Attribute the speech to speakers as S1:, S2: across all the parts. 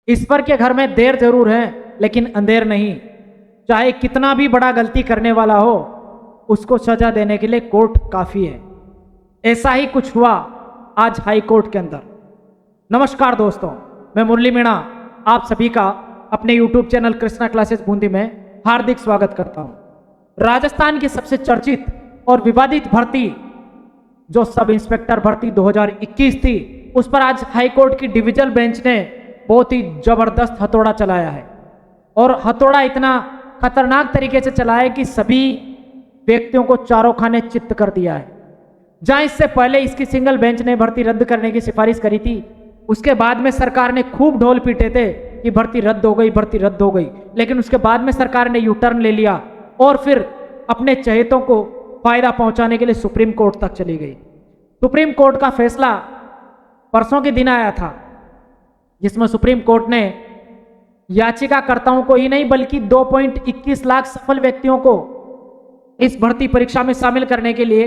S1: ईश्वर के घर में देर जरूर है लेकिन अंधेर नहीं। चाहे कितना भी बड़ा गलती करने वाला हो, उसको सजा देने के लिए कोर्ट काफी है। ऐसा ही कुछ हुआ आज हाई कोर्ट के अंदर। नमस्कार दोस्तों, मैं मुरली मीणा आप सभी का अपने YouTube channel Krishna classes Bundi में हार्दिक स्वागत करता हूं। राजस्थान की सबसे चर्चित और विवादित भर्ती जो सब इंस्पेक्टर भर्ती 2021 थी, उस पर आज हाई कोर्ट की डिविजनल बेंच ने बहुत ही जबरदस्त हथौड़ा चलाया है। और हथौड़ा इतना खतरनाक तरीके से चलाया है कि सभी व्यक्तियों को चारों खाने चित्त कर दिया है। जहां इससे पहले इसकी सिंगल बेंच ने भर्ती रद्द करने की सिफारिश करी थी, उसके बाद में सरकार ने खूब ढोल पीटे थे कि भर्ती रद्द हो गई, भर्ती रद्द हो गई। लेकिन उसके बाद में सरकार ने यू टर्न ले लिया और फिर अपने चहेतों को फायदा पहुंचाने के लिए सुप्रीम कोर्ट तक चली गई। सुप्रीम कोर्ट का फैसला परसों के दिन आया था, जिसमें सुप्रीम कोर्ट ने याचिकाकर्ताओं को ही नहीं बल्कि 2.21 लाख सफल व्यक्तियों को इस भर्ती परीक्षा में शामिल करने के लिए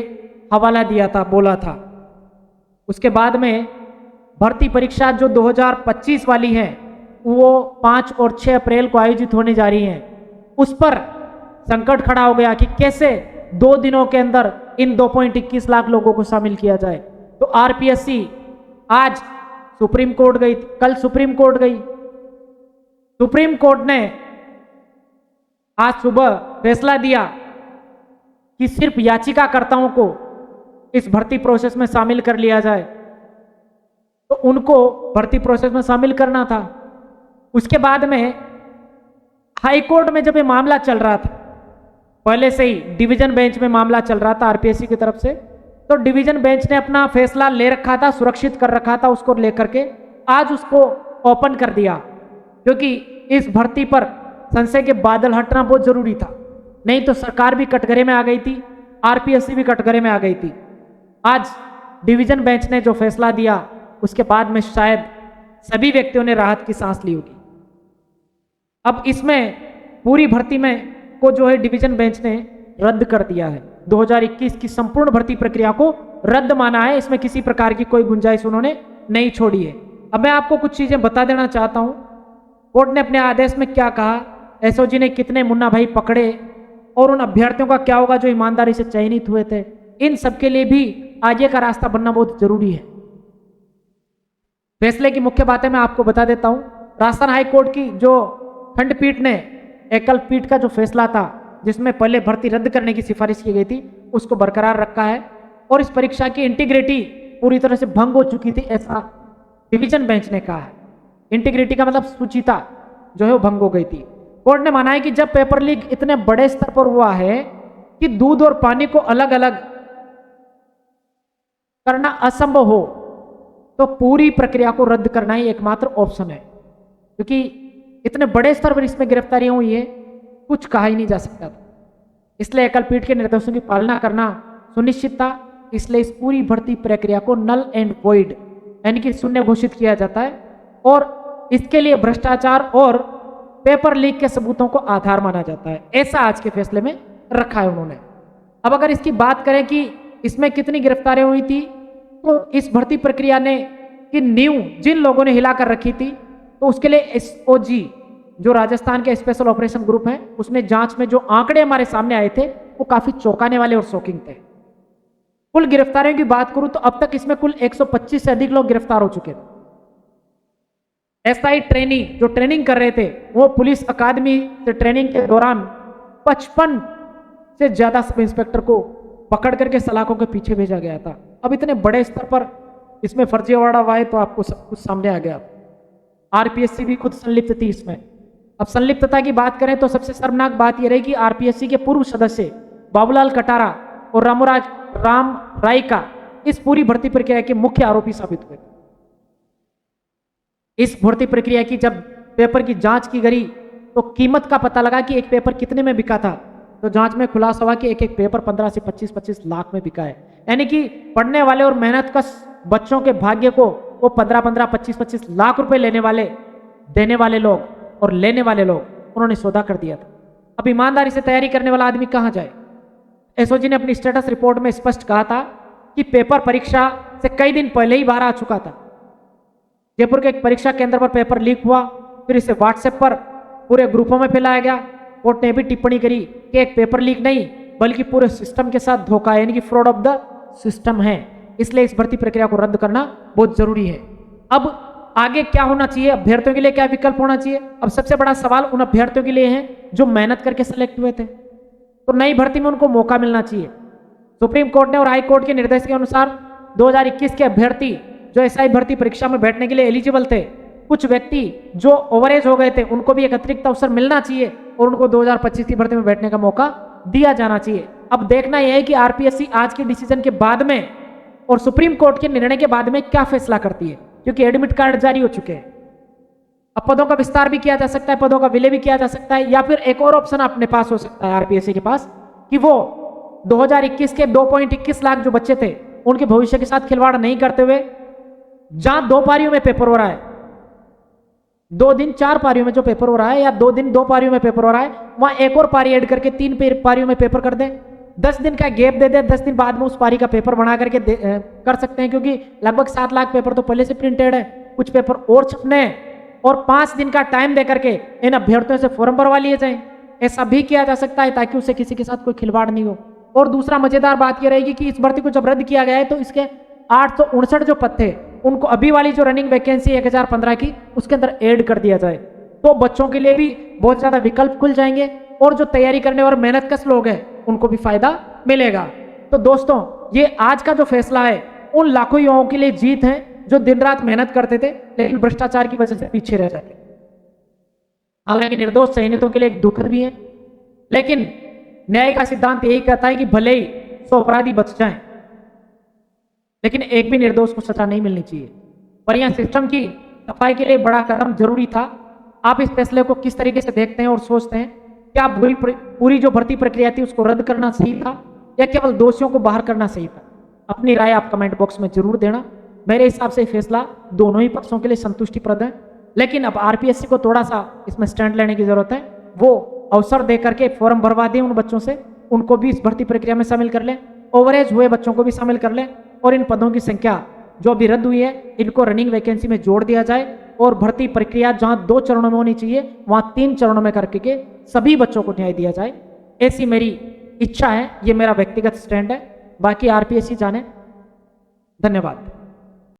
S1: हवाला दिया था, बोला था। उसके बाद में भर्ती परीक्षा जो 2025 वाली है, वो 5 और 6 अप्रैल को आयोजित होने जा रही है। उस पर संकट खड़ा हो गया कि कैसे 2 दिनों के अंदर इन 2.21 लाख लोगों को शामिल किया जाए। तो आरपीएससी आज सुप्रीम कोर्ट गई, कल सुप्रीम कोर्ट गई। सुप्रीम कोर्ट ने आज सुबह फैसला दिया कि सिर्फ याचिकाकर्ताओं को इस भर्ती प्रोसेस में शामिल कर लिया जाए। तो उनको भर्ती प्रोसेस में शामिल करना था। उसके बाद में हाई कोर्ट में जब ये मामला चल रहा था, पहले से ही डिवीजन बेंच में मामला चल रहा था आरपीएससी की तरफ से, तो डिवीजन बेंच ने अपना फैसला ले रखा था, सुरक्षित कर रखा था उसको लेकर के। आज उसको ओपन कर दिया, क्योंकि इस भर्ती पर संशय के बादल हटना बहुत जरूरी था। नहीं तो सरकार भी कटघरे में आ गई थी, आरपीएससी भी कटघरे में आ गई थी। आज डिवीजन बेंच ने जो फैसला दिया, उसके बाद में शायद सभी व्यक्तियों ने राहत की सांस ली होगी। अब इसमें पूरी भर्ती में को जो है डिवीजन बेंच ने रद्द कर दिया है। 2021 की संपूर्ण भर्ती प्रक्रिया को रद्द माना है। इसमें किसी प्रकार की कोई गुंजाइश उन्होंने नहीं छोड़ी है। अब मैं आपको कुछ चीजें बता देना चाहता हूं। कोर्ट ने अपने आदेश में क्या कहा, एसओजी ने कितने मुन्ना भाई पकड़े और उन अभ्यर्थियों का क्या होगा जो ईमानदारी से चयनित हुए थे। इन सबके लिए भी आगे का रास्ता बनना बहुत जरूरी है। फैसले की मुख्य बातें मैं आपको बता देता हूं। राजस्थान हाई कोर्ट की जो खंडपीठ ने एकल पीठ का जो फैसला था, जिसमें पहले भर्ती रद्द करने की सिफारिश की गई थी, उसको बरकरार रखा है। और इस परीक्षा की इंटीग्रिटी पूरी तरह से भंग हो चुकी थी, ऐसा डिवीजन बेंच ने कहा है। इंटीग्रिटी का मतलब सुचिता जो है वो भंग हो गई थी। कोर्ट ने माना है कि जब पेपर लीक इतने बड़े स्तर पर हुआ है कि दूध और पानी को अलग अलग करना असंभव हो, तो पूरी प्रक्रिया को रद्द करना ही एकमात्र ऑप्शन है। क्योंकि इतने बड़े स्तर पर इसमें गिरफ्तारियां हुई है, कुछ कहा ही नहीं जा सकता था। इसलिए एकल पीठ के निर्देशों की पालना करना सुनिश्चित था। इसलिए इस पूरी भर्ती प्रक्रिया को नल एंड वॉइड यानी कि शून्य घोषित किया जाता है। और इसके लिए भ्रष्टाचार और पेपर लीक के सबूतों को आधार माना जाता है। ऐसा आज के फैसले में रखा है उन्होंने। अब अगर इसकी बात करें कि इसमें कितनी गिरफ्तारियां हुई थी, तो इस भर्ती प्रक्रिया ने कि नींव जिन लोगों ने हिलाकर रखी थी, तो उसके लिए एसओजी जो राजस्थान के स्पेशल ऑपरेशन ग्रुप है, उसने जांच में जो आंकड़े हमारे सामने आए थे वो काफी चौंकाने वाले और शॉकिंग थे। कुल गिरफ्तारियों की बात करूं तो अब तक इसमें कुल 125 से अधिक लोग गिरफ्तार हो चुके थे। एसआई ट्रेनी जो ट्रेनिंग कर रहे थे, वो पुलिस अकादमी से ट्रेनिंग के दौरान 55 से ज्यादा सब इंस्पेक्टर को पकड़ करके सलाखों के पीछे भेजा गया था। अब इतने बड़े स्तर पर इसमें फर्जीवाड़ा हुआ है, तो आपको सब कुछ सामने आ गया। आरपीएससी भी खुद संलिप्त थी इसमें। अब संलिप्तता की बात करें तो सबसे शर्मनाक बात यह रही कि आरपीएससी के पूर्व सदस्य बाबूलाल कटारा और राम राय का इस पूरी भर्ती प्रक्रिया के मुख्य आरोपी साबित हुए। इस भर्ती प्रक्रिया की जब पेपर की जांच की गई, तो कीमत का पता लगा कि एक पेपर कितने में बिका था। तो जांच में खुलासा हुआ कि एक एक पेपर 15 से 25 लाख में बिका है। यानी कि पढ़ने वाले और मेहनत कश बच्चों के भाग्य को वो 15 25 लाख रुपए देने वाले लोग और लेने वाले लोग, उन्होंने सौदा कर दिया था। अब ईमानदारी से तैयारी करने वाला आदमी कहां जाए। एसओजी ने अपनी स्टेटस रिपोर्ट में स्पष्ट कहा था कि पेपर परीक्षा से कई दिन पहले ही बाहर आ चुका था। जयपुर के एक परीक्षा केंद्र पर पेपर लीक हुआ फिर इसे व्हाट्सएप पर पूरे ग्रुपों में फैलाया गया। कोर्ट ने भी टिप्पणी करी कि एक पेपर लीक नहीं बल्कि पूरे सिस्टम के साथ धोखा है, यानी कि फ्रॉड ऑफ द सिस्टम है, इसलिए इस भर्ती प्रक्रिया को रद्द करना बहुत जरूरी है। अब आगे क्या होना चाहिए, अभ्यर्थियों के लिए क्या विकल्प होना चाहिए? अब सबसे बड़ा सवाल उन अभ्यर्थियों के लिए है जो मेहनत करके सिलेक्ट हुए थे, तो नई भर्ती में उनको मौका मिलना चाहिए। सुप्रीम कोर्ट ने और हाई कोर्ट के निर्देश के अनुसार 2021 के अभ्यर्थी जो एसआई भर्ती परीक्षा में बैठने के लिए एलिजिबल थे, कुछ व्यक्ति जो ओवरेज हो गए थे, उनको भी एक अतिरिक्त अवसर मिलना चाहिए और उनको 2025 की भर्ती में बैठने का मौका दिया जाना चाहिए। अब देखना यह है कि आरपीएससी आज के डिसीजन के बाद में और सुप्रीम कोर्ट के निर्णय के बाद में क्या फैसला करती है, क्योंकि एडमिट कार्ड जारी हो चुके हैं। अब पदों का विस्तार भी किया जा सकता है, पदों का विलय भी किया जा सकता है, या फिर एक और ऑप्शन अपने पास हो सकता है आरपीएससी के पास कि वो 2021 के 2.21 लाख जो बच्चे थे उनके भविष्य के साथ खिलवाड़ नहीं करते हुए, जहां 2 पारियों में पेपर हो रहा है, 2 दिन 4 पारियों में जो पेपर हो रहा है, या 2 दिन 2 पारियों में पेपर हो रहा है, वहां एक और पारी ऐड करके 3 पारियों में पेपर कर दें, 10 दिन का गैप दे दे, 10 दिन बाद में उस पारी का पेपर बना करके कर सकते हैं, क्योंकि लगभग 7 लाख पेपर तो पहले से प्रिंटेड है, कुछ पेपर और छपने हैं, और 5 दिन का टाइम दे करके इन अभ्यर्थियों से फॉर्म भरवा लिए जाएं। ऐसा भी किया जा सकता है ताकि उसे किसी के साथ कोई खिलवाड़ नहीं हो। और दूसरा मजेदार बात यह रहेगी कि इस भर्ती को जब रद्द किया गया है तो इसके 859 जो पद थे उनको अभी वाली जो रनिंग वैकेंसी 1015 की उसके अंदर ऐड कर दिया जाए, तो बच्चों के लिए भी बहुत ज्यादा विकल्प खुल जाएंगे और जो तैयारी करने और मेहनत कश लोग हैं उनको भी फायदा मिलेगा। तो दोस्तों, ये आज का जो फैसला है उन लाखों युवाओं के लिए जीत है जो दिन रात मेहनत करते थे लेकिन भ्रष्टाचार की वजह से पीछे रह जाते। हालांकि निर्दोष चयनितों के लिए एक दुखद भी है, लेकिन न्याय का सिद्धांत यही कहता है कि भले ही 100 अपराधी बच जाएं, लेकिन एक भी निर्दोष को सजा नहीं मिलनी चाहिए। पर यह सिस्टम की सफाई के लिए बड़ा कदम जरूरी था। आप इस फैसले को किस तरीके से देखते हैं और सोचते हैं? क्या पूरी जो भर्ती प्रक्रिया थी उसको रद्द करना सही था या केवल दोषियों को बाहर करना सही था? अपनी राय आप कमेंट बॉक्स में जरूर देना। मेरे हिसाब से फैसला दोनों ही पक्षों के लिए संतुष्टिप्रद है, लेकिन अब आरपीएससी को थोड़ा सा इसमें स्टैंड लेने की जरूरत है। वो अवसर दे करके फॉर्म भरवा दें उन बच्चों से, उनको भी इस भर्ती प्रक्रिया में शामिल कर लें, ओवरेज हुए बच्चों को भी शामिल कर लें, और इन पदों की संख्या जो अभी रद्द हुई है इनको रनिंग वैकेंसी में जोड़ दिया जाए, और भर्ती प्रक्रिया जहां 2 चरणों में होनी चाहिए वहां 3 चरणों में करके सभी बच्चों को न्याय दिया जाए। ऐसी मेरी इच्छा है, ये मेरा व्यक्तिगत स्टैंड है, बाकी आरपीएससी जाने। धन्यवाद।